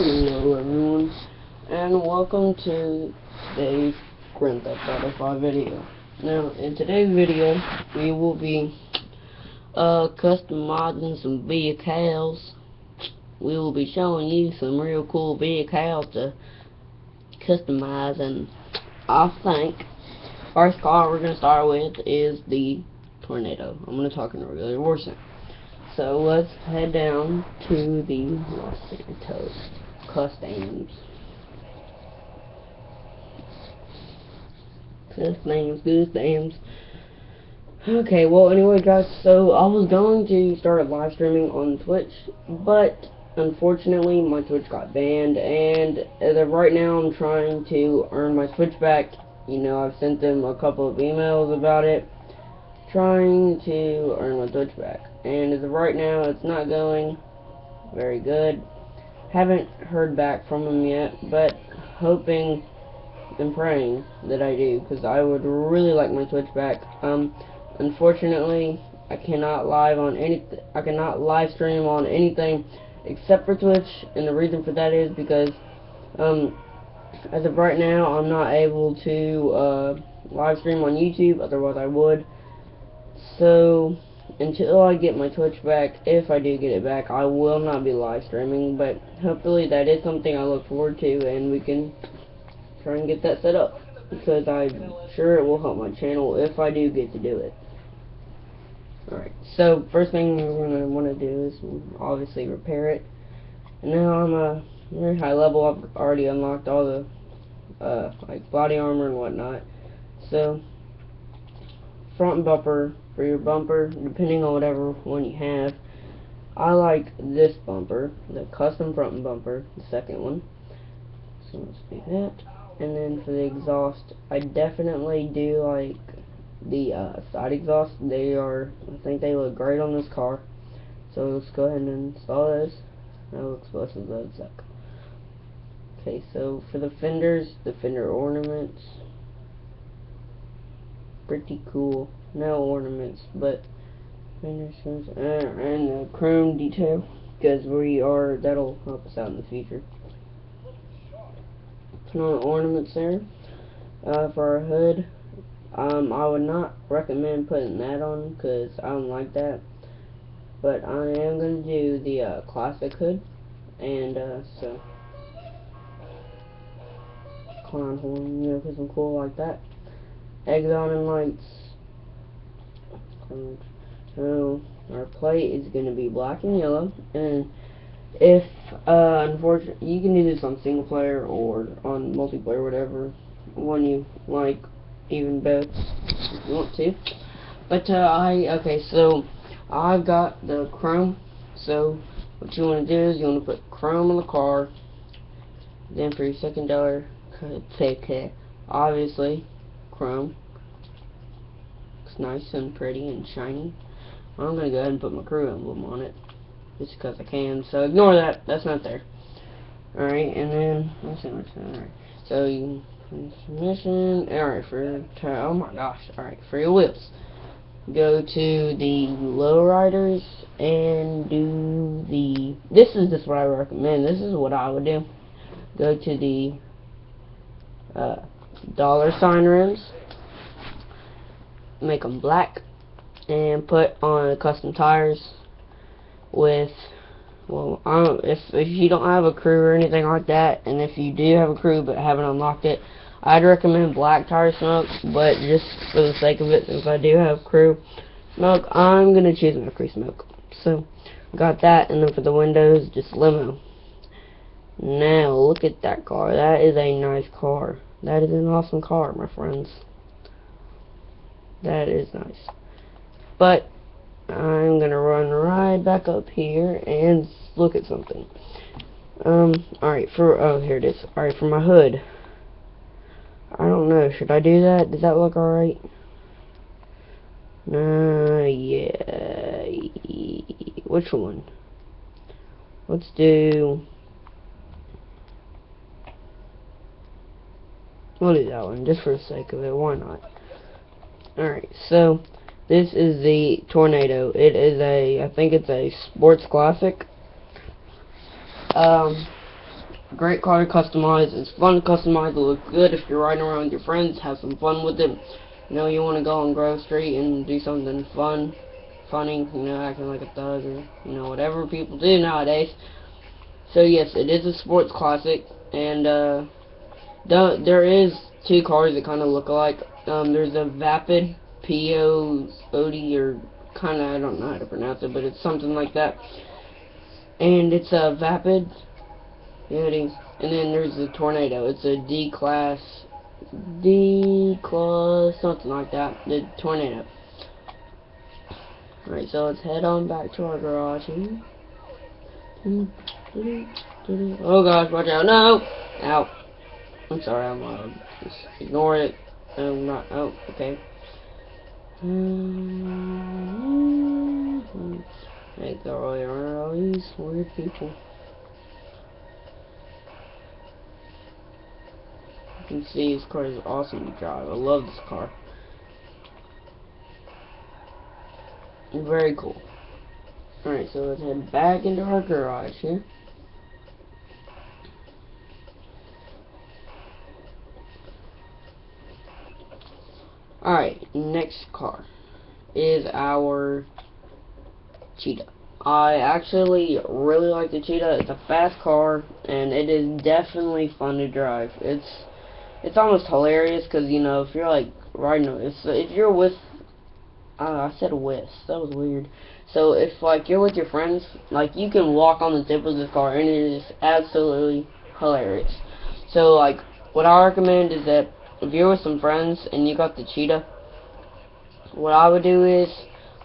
Hello everyone, and welcome to today's Grand Theft Auto 5 video. Now, in today's video, we will be customizing some vehicles. We will be showing you some real cool vehicles to customize, and I think first car we're going to start with is the Tornado. I'm going to talk in a regular voice. So let's head down to the Los Santos Customs. Customs. Okay, well anyway guys, so I was going to start live streaming on Twitch, but unfortunately my Twitch got banned, and as of right now I'm trying to earn my Twitch back. You know, I've sent them a couple of emails about it, trying to earn my Twitch back, and as of right now it's not going very good. Haven't heard back from them yet, but hoping and praying that I do, because I would really like my Twitch back. Unfortunately I cannot I cannot live stream on anything except for Twitch, and the reason for that is because as of right now I'm not able to live stream on YouTube, otherwise I would. So until I get my Twitch back, if I do get it back, I will not be live streaming, but hopefully that is something I look forward to, and we can try and get that set up, because I'm sure it will help my channel if I do get to do it. Alright, so first thing we're going to want to do is obviously repair it. And now I'm a very high level. I've already unlocked all the like body armor and whatnot. So front bumper for your bumper, depending on whatever one you have. I like this bumper, the custom front bumper, the second one. So let's do that. And then for the exhaust, I definitely do like the side exhaust. I think they look great on this car. So let's go ahead and install those. That looks both of those up. Okay, so for the fenders, the fender ornaments, pretty cool. No ornaments, but fender trims, and the chrome detail, because that'll help us out in the future. Put on the ornaments there. For our hood, I would not recommend putting that on because I don't like that, but I am going to do the classic hood, and so clown horn, you know, because I'm cool like that. Exon and lights. So our plate is going to be black and yellow, and if unfortunately, you can do this on single player or on multiplayer, whatever one you like, even both if you want to. But okay, so I've got the chrome. So what you want to do is you want to put chrome on the car. Then for your $2 take obviously chrome. It's nice and pretty and shiny. I'm gonna go ahead and put my crew emblem on it, just because I can, so ignore that, that's not there. Alright, and then, let's see what's there. Alright, so you transmission, alright, oh my gosh, alright, for your wheels, go to the lowriders and do this is just what I recommend, this is what I would do. Go to the $sign rims, make them black, and put on custom tires with, well, if you don't have a crew or anything like that, and if you do have a crew but haven't unlocked it, I'd recommend black tire smoke, but just for the sake of it, since I do have crew smoke, I'm gonna choose Mercury smoke. So got that, and then for the windows, just limo. Now look at that car. That is a nice car. That is an awesome car, my friends. That is nice. But I'm gonna run right back up here and look at something. Alright, here it is. Alright, for my hood, I don't know, should I do that? Does that look alright? Yeah. Which one? Let's do, we'll do that one, just for the sake of it, why not? Alright, so this is the Tornado. It is I think it's a sports classic. Great car to customize. It's fun to customize. It looks good if you're riding around with your friends. Have some fun with it. You know, you want to go on Grove Street and do something funny, you know, acting like a thug or, you know, whatever people do nowadays. So yes, it is a sports classic, and there is two cars that kind of look alike. There's a Vapid, P-O-O-D, or kind of, I don't know how to pronounce it, but it's something like that. And it's a Vapid, and then there's the Tornado. It's a D-Class, something like that, the Tornado. Alright, so let's head on back to our garage here. Oh gosh, watch out, no! Ow. I'm sorry, I'm loud. Just ignore it. Oh, okay. Hey, there are all these weird people. You can see this car is awesome to drive. I love this car. Very cool. Alright, so let's head back into our garage here. Alright, next car is our Cheetah. I actually really like the Cheetah. It's a fast car, and it is definitely fun to drive. It's almost hilarious because, you know, if you're like riding, if you're with, I said with, that was weird. So if like you're with your friends, like you can walk on the tip of this car, and it is absolutely hilarious. So like what I recommend is that if you're with some friends and you got the Cheetah, what I would do is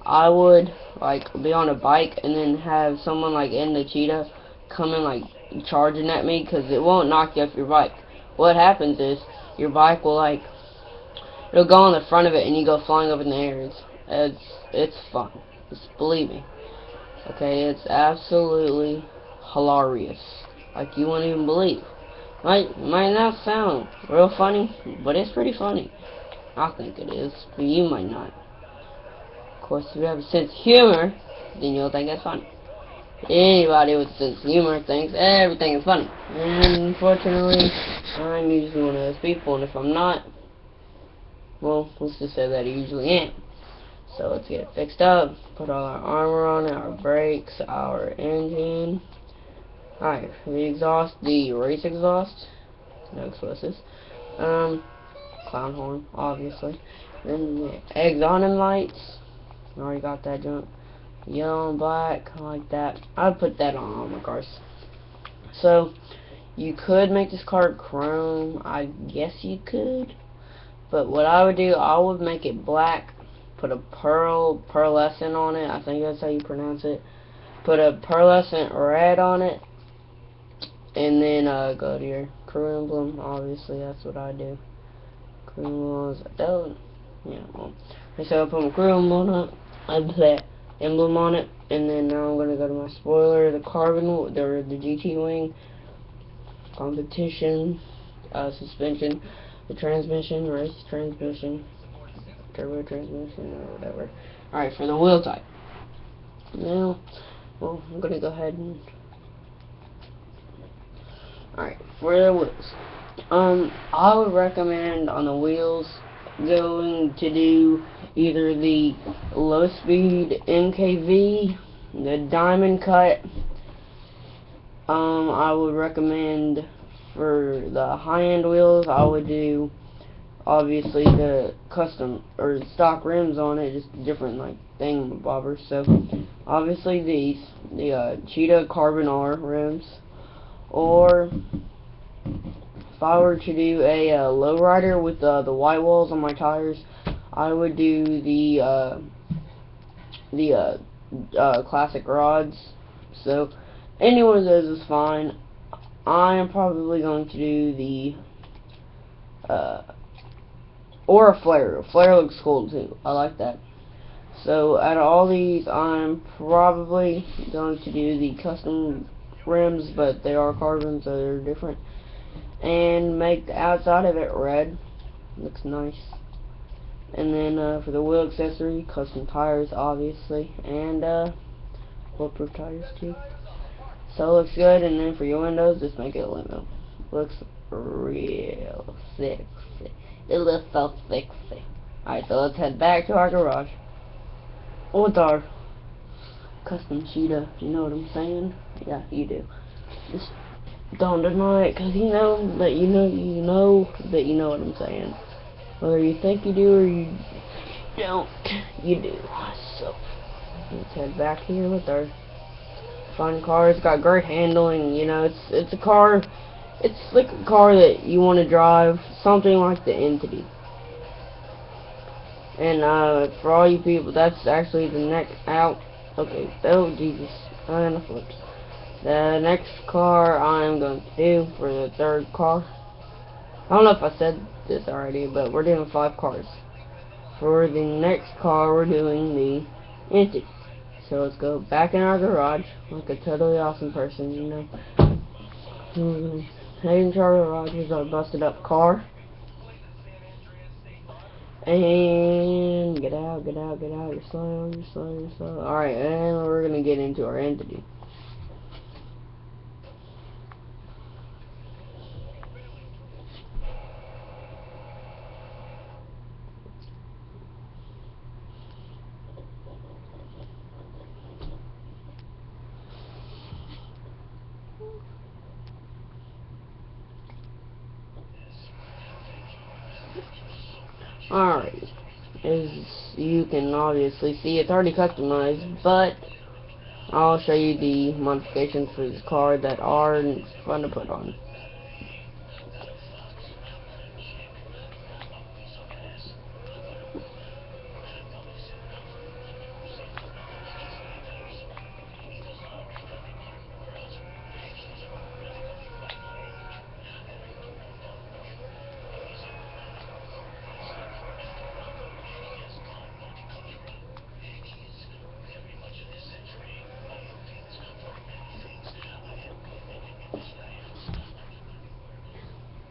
I would like be on a bike and then have someone like in the Cheetah coming like charging at me, because it won't knock you off your bike. What happens is your bike will like, it'll go on the front of it and you go flying up in the air. It's fun. Just believe me. Okay, it's absolutely hilarious. Like you wouldn't even believe. Might not sound real funny, but it's pretty funny. I think it is, but you might not. Of course, if you have a sense of humor, then you'll think it's funny. Anybody with a sense of humor thinks everything is funny. And unfortunately, I'm usually one of those people, and if I'm not, well, let's just say that I usually am. So let's get it fixed up, put all our armor on it, our brakes, our engine. Alright, for the exhaust, the race exhaust, no explosives. Clown horn, obviously. Then the exhaust lights, I already got that junk. Yellow and black, I like that. I'd put that on all my cars. So, you could make this car chrome, I guess you could. But what I would do, I would make it black, put a pearlescent on it, I think that's how you pronounce it. Put a pearlescent red on it, and then go to your crew emblem. Obviously, that's what I do. Crew emblems, well, so I put my crew emblem on it, I put that emblem on it, and then now I'm gonna go to my spoiler, the carbon, the GT wing, competition, suspension, the transmission, race transmission, turbo transmission, or whatever. Alright, for the wheel type. Now, well, I'm gonna go ahead and, alright, for the wheels. I would recommend on the wheels going to do either the low speed MKV, the diamond cut. I would recommend for the high end wheels, I would do obviously the custom or stock rims on it, just different like thingamabobbers. So obviously the Cheetah Carbon R rims, or if I were to do a lowrider with the white walls on my tires, I would do the classic rods. So any one of those is fine. I am probably going to do the or a flare. A flare looks cool too. I like that. So out of all these, I'm probably going to do the custom rims, but they are carbon, so they're different. And make the outside of it red. Looks nice. And then for the wheel accessory, custom tires, obviously, and bulletproof tires too. So it looks good, and then for your windows, just make it a limo. Looks real sexy. It looks so sexy. Alright, so let's head back to our garage with our custom cheetah. You know what I'm saying? Yeah, you do. Just don't deny it, cause you know that you know that you know what I'm saying. Whether you think you do or you don't, you do. So let's head back here with our fun car. It's got great handling. You know, it's a car. It's like a car that you want to drive, something like the Entity. And for all you people, that's actually the next out. Okay, oh Jesus, and the flips. The next car I'm going to do for the third car. I don't know if I said this already, but we're doing 5 cars. For the next car, we're doing the Entity. So let's go back in our garage like a totally awesome person, you know. Head into our garage. Here's our busted up car. And get out, you're slow. Alright, and we're gonna get into our Entity. Alright, as you can obviously see, it's already customized, but I'll show you the modifications for this car that are fun to put on.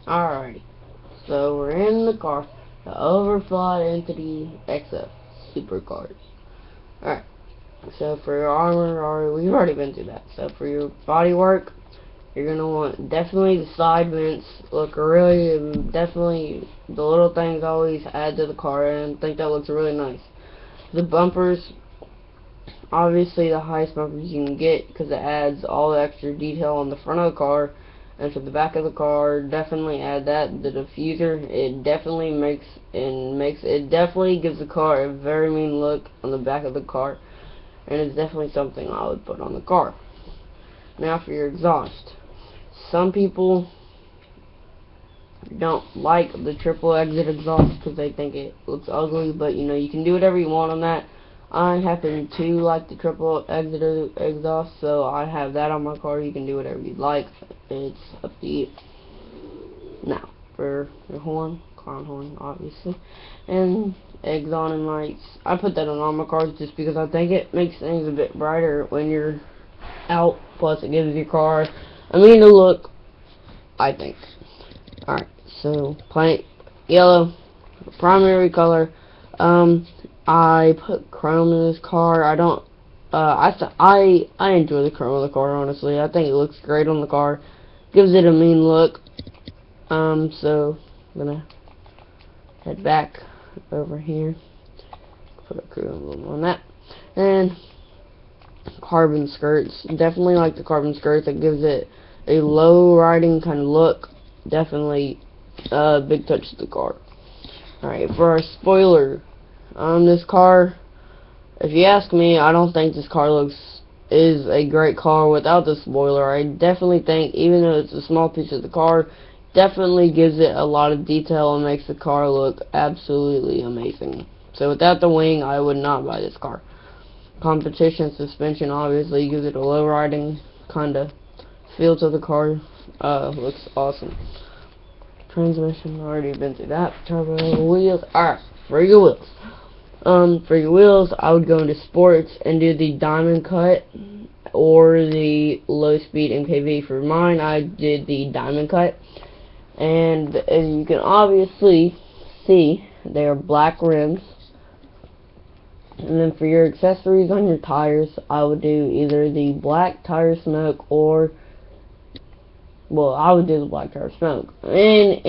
Alright, so we're in the car, the Overfly Entity XF Supercars. Alright, so for your armor, we've already been through that. So for your bodywork, you're going to want definitely the side vents look really, definitely the little things always add to the car, and I think that looks really nice. The bumpers, obviously the highest bumpers you can get because it adds all the extra detail on the front of the car. And for the back of the car, definitely add that. The diffuser, it definitely definitely gives the car a very mean look on the back of the car, and it's definitely something I would put on the car. Now for your exhaust, some people don't like the triple exit exhaust because they think it looks ugly, but you know, you can do whatever you want on that. I happen to like the triple exit exhaust, so I have that on my car. You can do whatever you'd like. It's up to you. Now, for your horn, clown horn, obviously, and exhaust and lights, I put that on all my cars just because I think it makes things a bit brighter when you're out. Plus, it gives your car a meaner look, I think. Alright, so plain yellow, primary color. I put chrome in this car. I don't. I enjoy the chrome of the car. Honestly, I think it looks great on the car. Gives it a mean look. So I'm gonna head back over here. Put a chrome emblem on that. And carbon skirts. Definitely like the carbon skirts. It gives it a low riding kind of look. Definitely a big touch to the car. Alright, for our spoiler. This car, if you ask me, I don't think this car is a great car without the spoiler. I definitely think, even though it's a small piece of the car, definitely gives it a lot of detail and makes the car look absolutely amazing. So without the wing, I would not buy this car. Competition suspension obviously gives it a low riding kind of feel to the car. Looks awesome. Transmission, already been through that. Turbo wheels. Alright, for your wheels. For your wheels, I would go into sports and do the diamond cut or the low speed MKV. For mine, I did the diamond cut, and as you can obviously see, they are black rims. And then for your accessories on your tires, I would do either the black tire smoke or, well, I would do the black tire smoke. And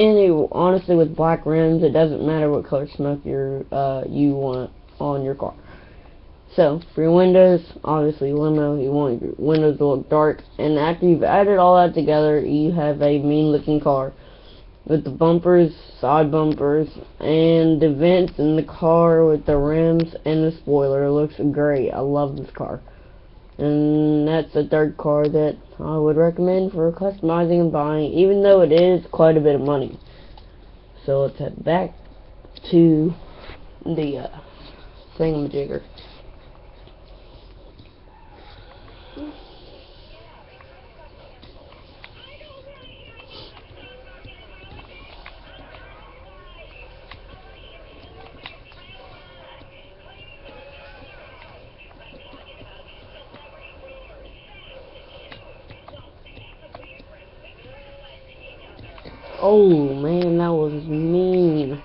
honestly, with black rims, it doesn't matter what color smoke you want on your car. So, for your windows, obviously limo, you want your windows to look dark. And after you've added all that together, you have a mean looking car. With the bumpers, side bumpers, and the vents in the car with the rims and the spoiler. It looks great. I love this car. And that's the third car that I would recommend for customizing and buying, even though it is quite a bit of money. So let's head back to the thingamajigger. Oh man, that was mean.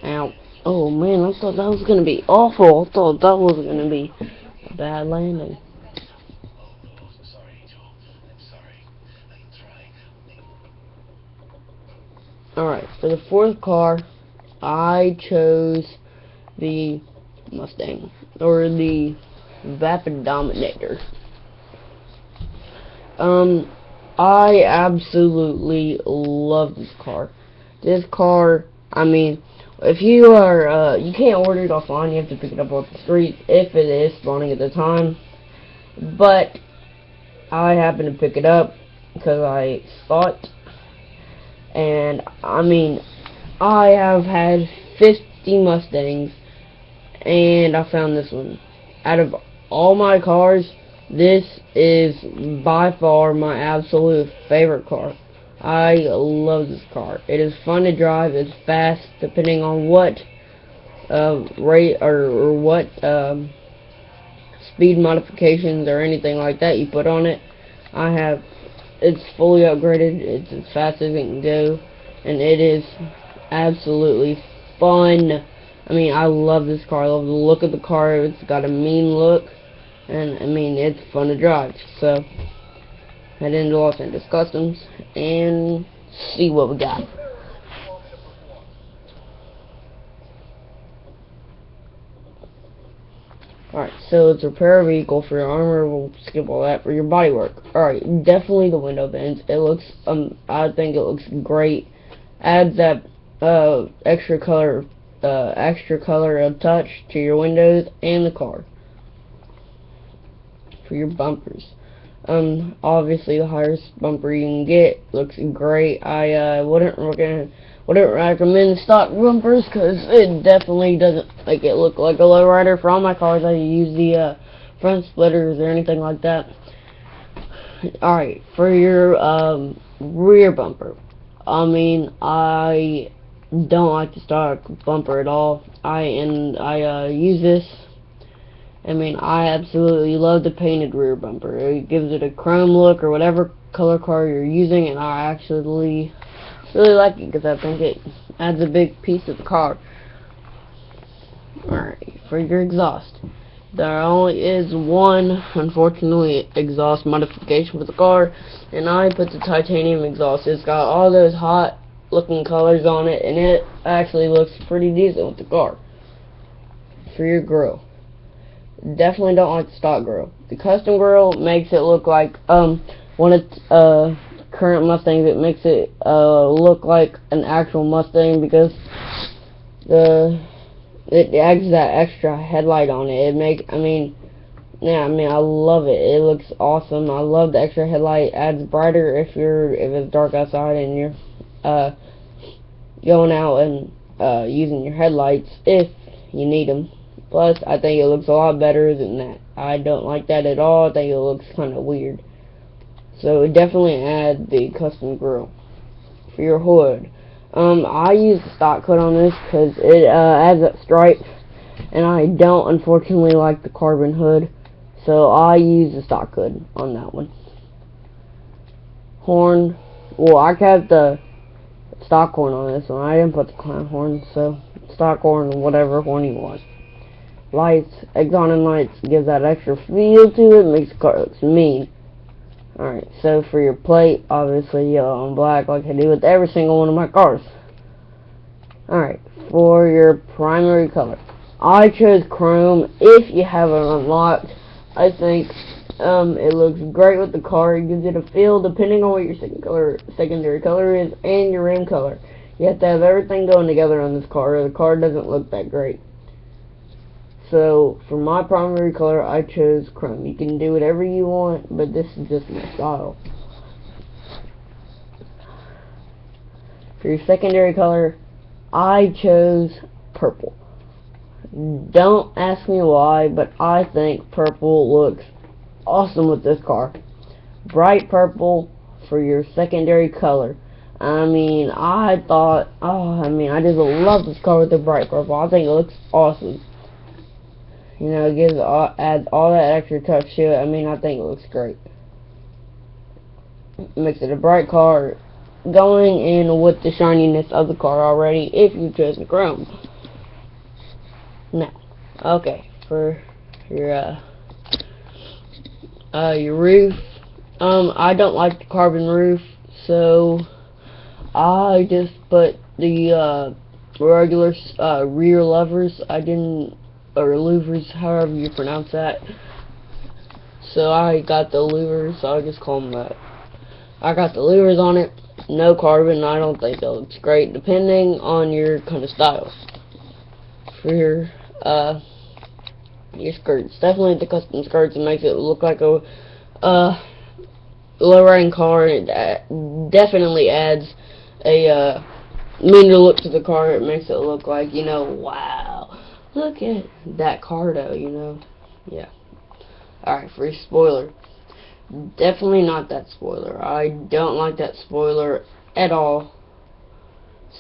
Ow. Oh man, I thought that was gonna be awful. I thought that was gonna be a bad landing. Alright, for the fourth car, I chose the Mustang, or the Vapid Dominator. I absolutely love this car. This car, I mean, if you are, you can't order it offline, you have to pick it up off the street, if it is spawning at the time. But I happened to pick it up because I saw it, and I mean, I have had 50 Mustangs, and I found this one. Out of all my cars, this is by far my absolute favorite car. I love this car. It is fun to drive. It's fast, depending on what rate or what speed modifications or anything like that you put on it. It's fully upgraded. It's as fast as it can go, and it is absolutely fun. I mean, I love this car. I love the look of the car. It's got a mean look, and I mean, it's fun to drive. So, head into Los Angeles Customs and see what we got. Alright, so let's repair a vehicle. For your armor, we'll skip all that. For your bodywork, alright, definitely the window vents. It looks, I think it looks great. Adds that extra color of touch to your windows and the car. For your bumpers, obviously the highest bumper you can get. Looks great. I wouldn't recommend stock bumpers because it definitely doesn't make it look like a lowrider. For all my cars, I use the front splitters or anything like that. Alright, for your rear bumper, I mean, I don't like the stock bumper at all. I use this. I mean, I absolutely love the painted rear bumper. It gives it a chrome look or whatever color car you're using, and I actually really like it because I think it adds a big piece of the car. Alright, for your exhaust, there only is one, unfortunately, exhaust modification for the car, and I put the titanium exhaust. It's got all those hot looking colors on it, and it actually looks pretty decent with the car. For your grill, definitely don't like the stock grill. The custom grill makes it look like one of current Mustangs. It makes it look like an actual Mustang because it adds that extra headlight on it. I love it. It looks awesome. I love the extra headlight. It adds brighter if it's dark outside and you're going out and using your headlights if you need them. Plus, I think it looks a lot better than that. I don't like that at all. I think it looks kind of weird. So, it definitely add the custom grill. For your hood, I use the stock hood on this because it adds that stripe, and I don't, unfortunately, like the carbon hood. So, I use the stock hood on that one. horn. Well, I kept the stock horn on this one. I didn't put the clown horn, so stock horn, whatever horn you want. Lights, Exonin lights, gives that extra feel to it, makes the car look mean. Alright, so for your plate, obviously yellow and black, like I do with every single one of my cars. Alright, for your primary color, I chose chrome. If you have it unlocked, I think it looks great with the car. It gives it a feel depending on what your secondary color is and your rim color. You have to have everything going together on this car, or the car doesn't look that great. So, for my primary color, I chose chrome. You can do whatever you want, but this is just my style. For your secondary color, I chose purple. Don't ask me why, but I think purple looks awesome with this car. Bright purple for your secondary color. I mean, I just love this car with the bright purple. I think it looks awesome. You know, it adds all that extra touch to it. I mean, I think it looks great. It makes it a bright car, going in with the shininess of the car already, if you've chosen chrome. Now, okay, for your roof, I don't like the carbon roof, so I just put the regular rear levers. Or louvers, however you pronounce that. So I got the louvers, so I'll just call them that. I got the louvers on it, no carbon. I don't think that looks great, depending on your kind of style. For your skirts, definitely the custom skirts, it makes it look like a low-riding car. It definitely adds a meaner look to the car. It makes it look like, you know, wow, look at that car though, you know. Yeah. Alright, for your spoiler, definitely not that spoiler. I don't like that spoiler at all.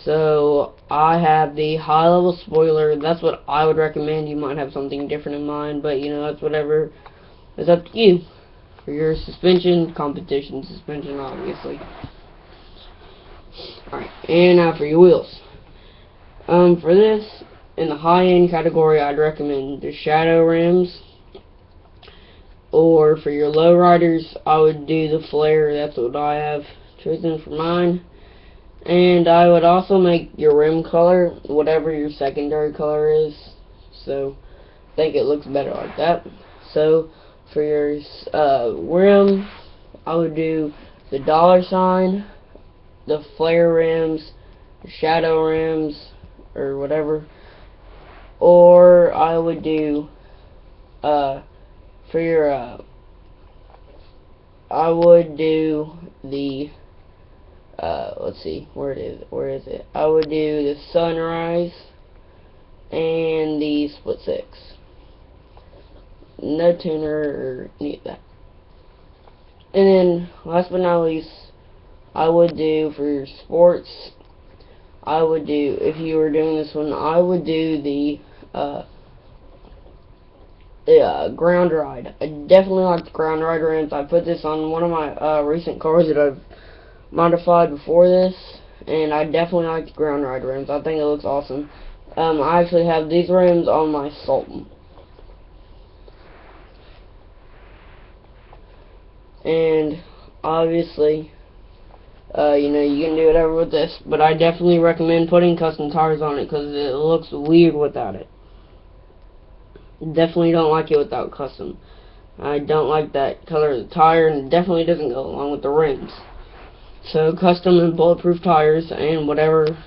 So I have the high level spoiler. That's what I would recommend. You might have something different in mind, but you know, that's whatever. It's up to you. For your suspension, competition suspension, obviously. Alright, and now for your wheels. For this, in the high-end category, I'd recommend the Shadow rims. Or for your lowriders, I would do the Flare. That's what I have chosen for mine. And I would also make your rim color whatever your secondary color is. So, I think it looks better like that. So, for your rim, I would do the $, the Flare rims, the Shadow rims, or whatever. Or I would do for your I would do the let's see, where is it? I would do the Sunrise and the Split 6. No tuner or any of that. And then last but not least, I would do for your sports, I would do, if you were doing this one, I would do the ground ride. I definitely like the ground ride rims. I put this on one of my recent cars that I've modified before this, and I definitely like the ground ride rims. I think it looks awesome. I actually have these rims on my Sultan. And obviously, you know, you can do whatever with this, but I definitely recommend putting custom tires on it because it looks weird without it. Definitely don't like it without custom. I don't like that color of the tire, and it definitely doesn't go along with the rims. So custom and bulletproof tires and whatever.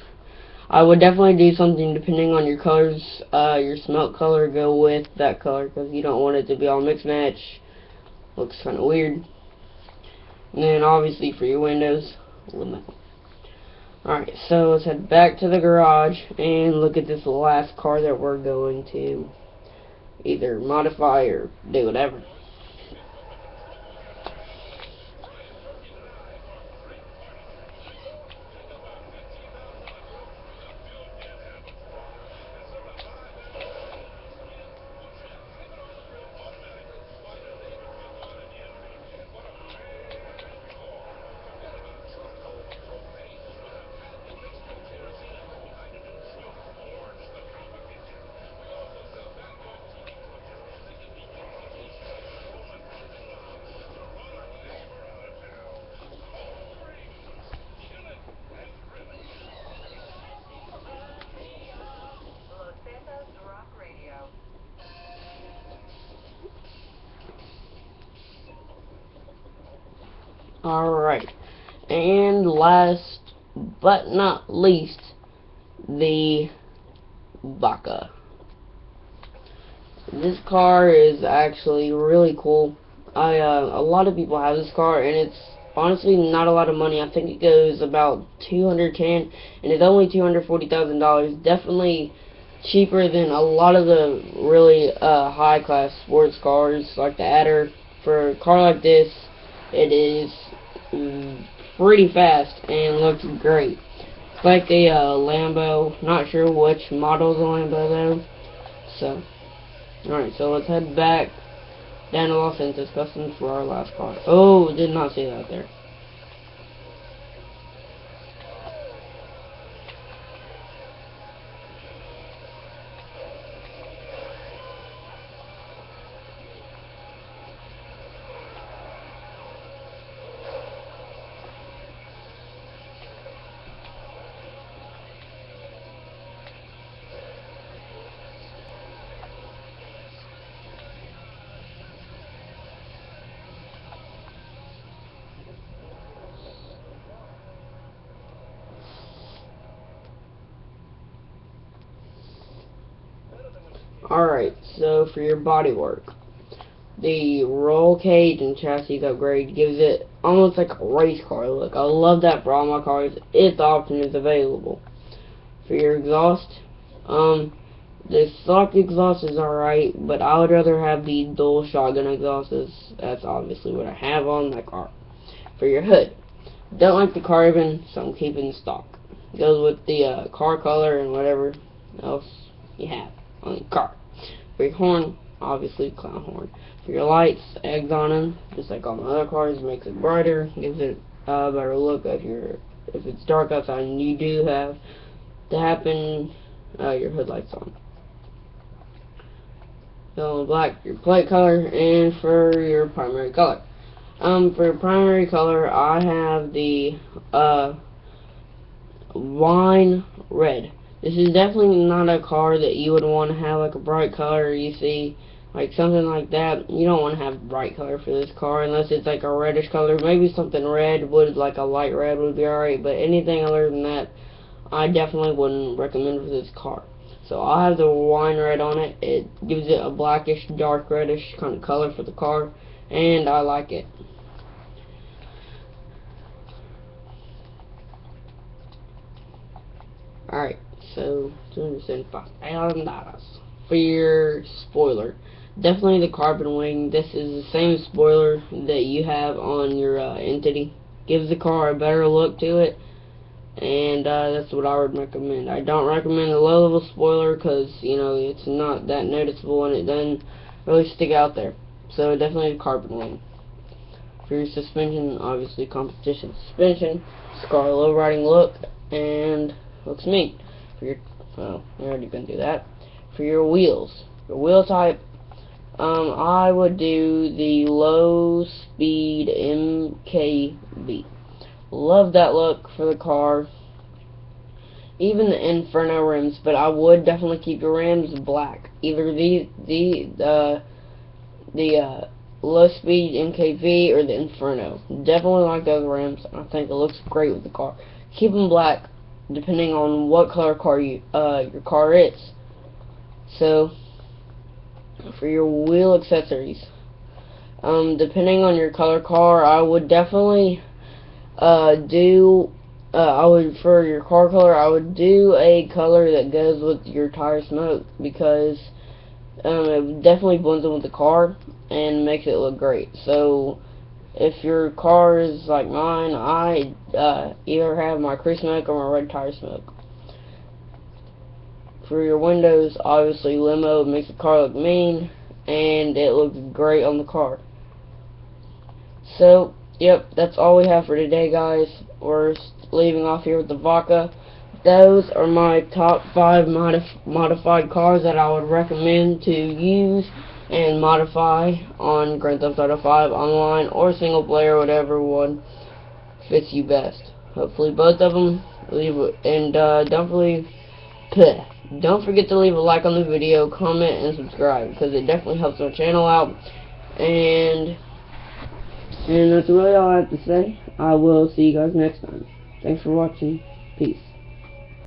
I would definitely do something depending on your colors. Your smelt color, go with that color because you don't want it to be all mixed match. Looks kind of weird. And then obviously for your windows. Alright, so let's head back to the garage and look at this last car that we're going to either modify or do whatever. Alright, and last but not least, the Vaca. This car is actually really cool. A lot of people have this car, and it's honestly not a lot of money. I think it goes about $210, and it's only $240,000. Definitely cheaper than a lot of the really high-class sports cars like the Adder. For a car like this, it is pretty fast and looks great. It's like a Lambo. Not sure which model is a Lambo though. So, alright, so let's head back down to Los Angeles Customs for our last car. Oh, did not see that there. Alright, so for your bodywork, the roll cage and chassis upgrade gives it almost like a race car look. I love that for all my cars if the option is available. For your exhaust, the stock exhaust is alright, but I would rather have the dual shotgun exhaust. That's obviously what I have on my car. For your hood, don't like the carbon, so I'm keeping the stock. It goes with the car color and whatever else you have on the car. For your horn, obviously clown horn. For your lights, eggs on them, just like all my other cars, makes it brighter, gives it a better look if it's dark outside and you do have to happen your hood lights on. Yellow and black, your plate color, and for your primary color. For your primary color, I have the wine red. This is definitely not a car that you would want to have like a bright color. You see, like something like that. You don't want to have bright color for this car unless it's like a reddish color. Maybe something red would, like a light red would be alright. But anything other than that, I definitely wouldn't recommend for this car. So I'll have the wine red on it. It gives it a blackish, dark reddish kind of color for the car, and I like it. Alright, so $275,000 for your spoiler. Definitely the carbon wing. This is the same spoiler that you have on your Entity. Gives the car a better look to it, and that's what I would recommend. I don't recommend the low level spoiler because, you know, it's not that noticeable and it doesn't really stick out there. So definitely the carbon wing. For your suspension, obviously competition suspension. It's got a low riding look and looks neat. For your, well, we're already gonna do that. For your wheels, your wheel type, I would do the low speed MKV. Love that look for the car. Even the Inferno rims, but I would definitely keep your rims black. Either the low speed MKV or the Inferno. Definitely like those rims. I think it looks great with the car. Keep them black, depending on what color car your car is. So for your wheel accessories, depending on your color car, I would definitely for your car color, I would do a color that goes with your tire smoke, because it definitely blends in with the car and makes it look great. So if your car is like mine, I either have my crease smoke or my red tire smoke. For your windows, obviously limo makes the car look mean, and it looks great on the car. So, yep, that's all we have for today, guys. We're leaving off here with the Vaca. Those are my top 5 modified cars that I would recommend to use and modify on Grand Theft Auto 5 online or single player, whatever one fits you best. Hopefully both of them. Don't forget to leave a like on the video, comment, and subscribe, because it definitely helps our channel out. And And that's really all I have to say. I will see you guys next time. Thanks for watching. Peace.